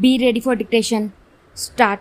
Be ready for dictation. Start.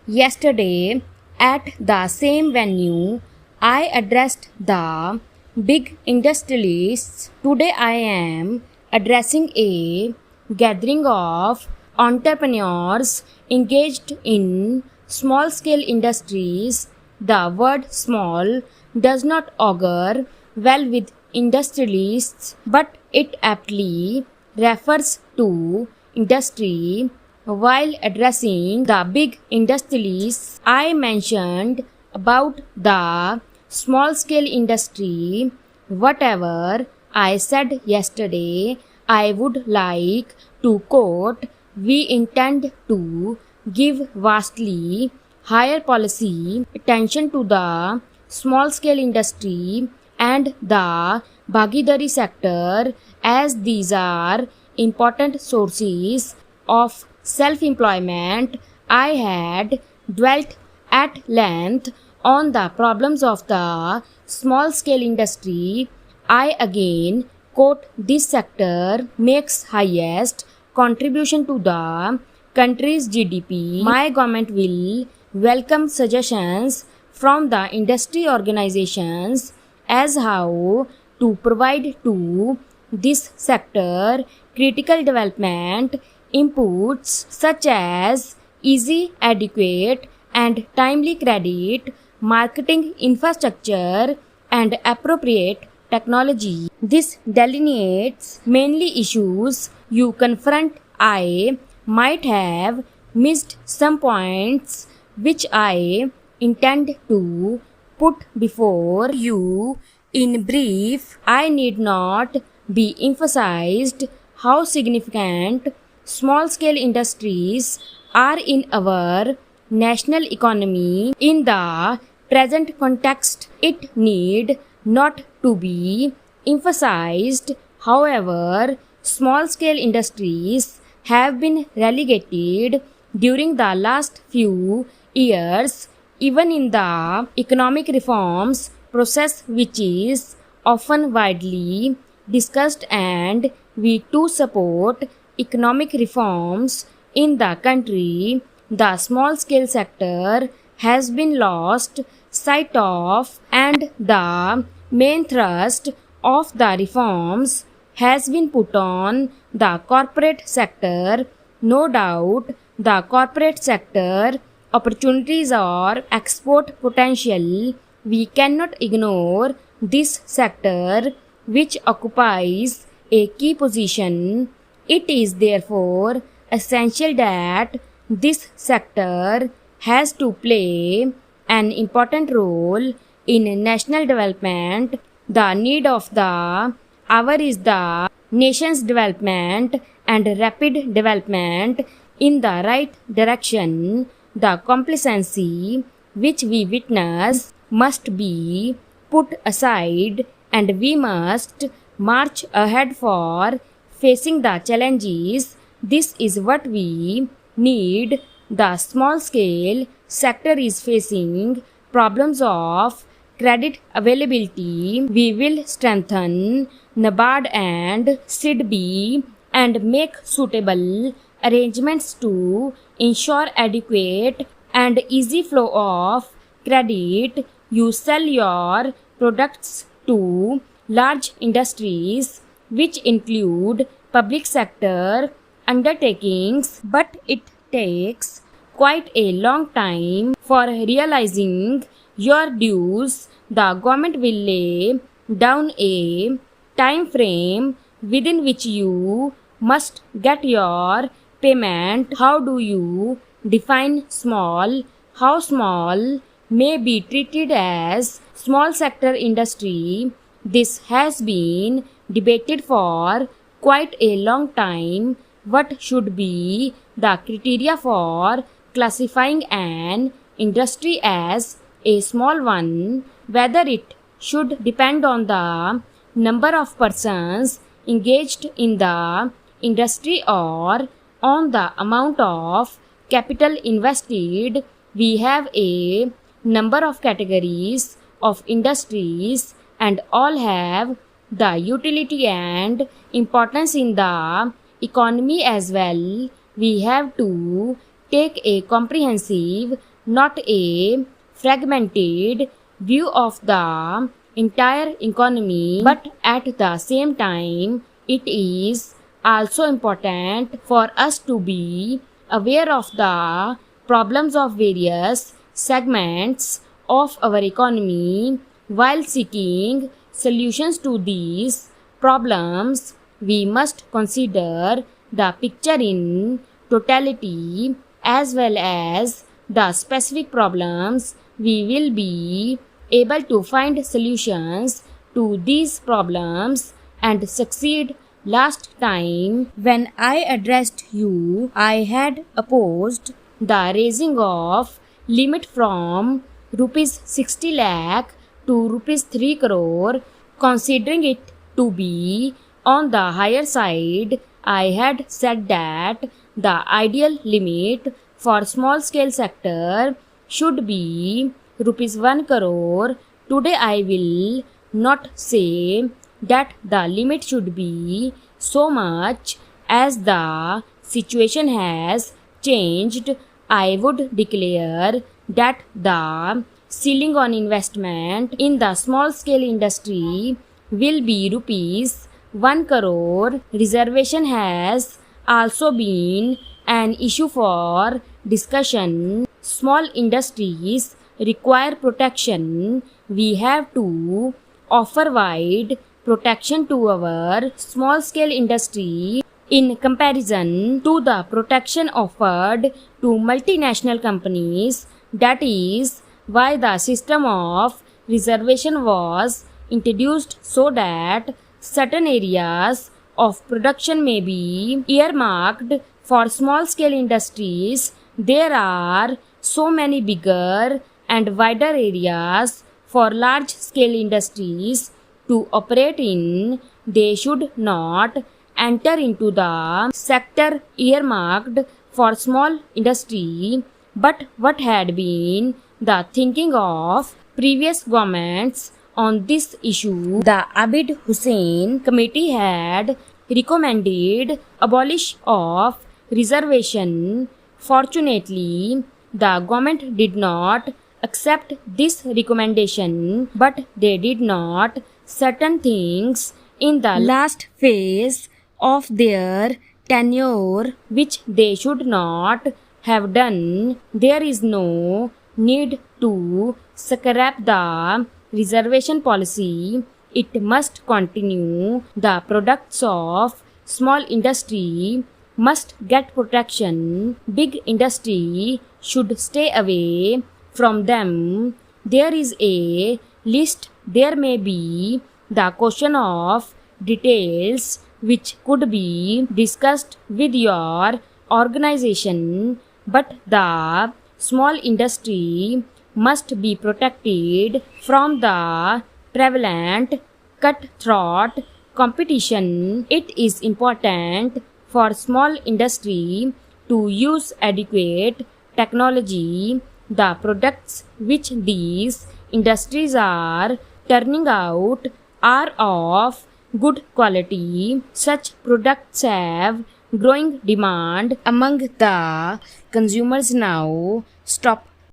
Yesterday, at the same venue, I addressed the big industrialists. Today, I am addressing a gathering of entrepreneurs engaged in small scale industries. The word small does not augur well with industrialists, but it aptly refers to industry. While addressing the big industrialists, I mentioned about the small scale industry. Whatever I said yesterday, I would like to quote. We intend to give vastly higher policy attention to the small scale industry and the Bhagidari sector, as these are important sources of self-employment. I had dwelt at length on the problems of the small-scale industry. I again quote, this sector makes highest contribution to the country's GDP. My government will welcome suggestions from the industry organizations as how to provide to this sector critical development inputs such as easy, adequate, and timely credit, marketing infrastructure, and appropriate technology. This delineates mainly issues you confront. I might have missed some points which I intend to put before you. In brief, I need not be emphasized how significant small scale industries are in our national economy. In the present context, it need not to be emphasized. However, small scale industries have been relegated during the last few years, even in the economic reforms process, which is often widely discussed, and we too support economic reforms in the country. The small scale sector has been lost sight of, and the main thrust of the reforms has been put on the corporate sector. No doubt, the corporate sector opportunities or export potential. We cannot ignore this sector, which occupies a key position. It is therefore essential that this sector has to play an important role in national development. The need of the hour is the nation's development and rapid development in the right direction. The complacency which we witness must be put aside, and we must march ahead for facing the challenges. This is what we need. The small scale sector is facing problems of credit availability. We will strengthen NABARD and SIDBI and make suitable arrangements to ensure adequate and easy flow of credit. You sell your products to large industries, which include public sector undertakings, but it takes quite a long time for realizing your dues. The government will lay down a time frame within which you must get your payment. How do you define small? How small may be treated as small sector industry? This has been debated for quite a long time. What should be the criteria for classifying an industry as a small one? Whether it should depend on the number of persons engaged in the industry or on the amount of capital invested. We have a number of categories of industries, and all have the utility and importance in the economy as well. we have to take a comprehensive, not a fragmented view of the entire economy, but at the same time, it is also important for us to be aware of the problems of various segments of our economy while seeking solutions to these problems. We must consider the picture in totality as well as the specific problems. We will be able to find solutions to these problems and succeed. Last time, when I addressed you, I had opposed the raising of limit from rupees 60 lakh to rupees 3 crore, considering it to be on the higher side. I had said that the ideal limit for small scale sector should be rupees 1 crore. Today I will not say that the limit should be so much, as the situation has changed. I would declare that the ceiling on investment in the small scale industry will be rupees 1 crore. Reservation has also been an issue for discussion. Small industries require protection. We have to offer wide protection to our small scale industry in comparison to the protection offered to multinational companies. That is why the system of reservation was introduced, so that certain areas of production may be earmarked for small scale industries. There are so many bigger and wider areas for large scale industries to operate in. They should not enter into the sector earmarked for small industry. But what had been the thinking of previous governments on this issue? The Abid Hussain Committee had recommended abolish of reservation. Fortunately, the government did not accept this recommendation, but they did not certain things in the last phase of their tenure which they should not have done. There is no need to scrap the reservation policy. It must continue. The products of small industry must get protection. Big industry should stay away from them. There is a list. There may be the question of details which could be discussed with your organization, but the small industry must be protected from the prevalent cutthroat competition. It is important for small industry to use adequate technology. The products which these industries are turning out are of good quality. Such products have growing demand among the consumers now. Stop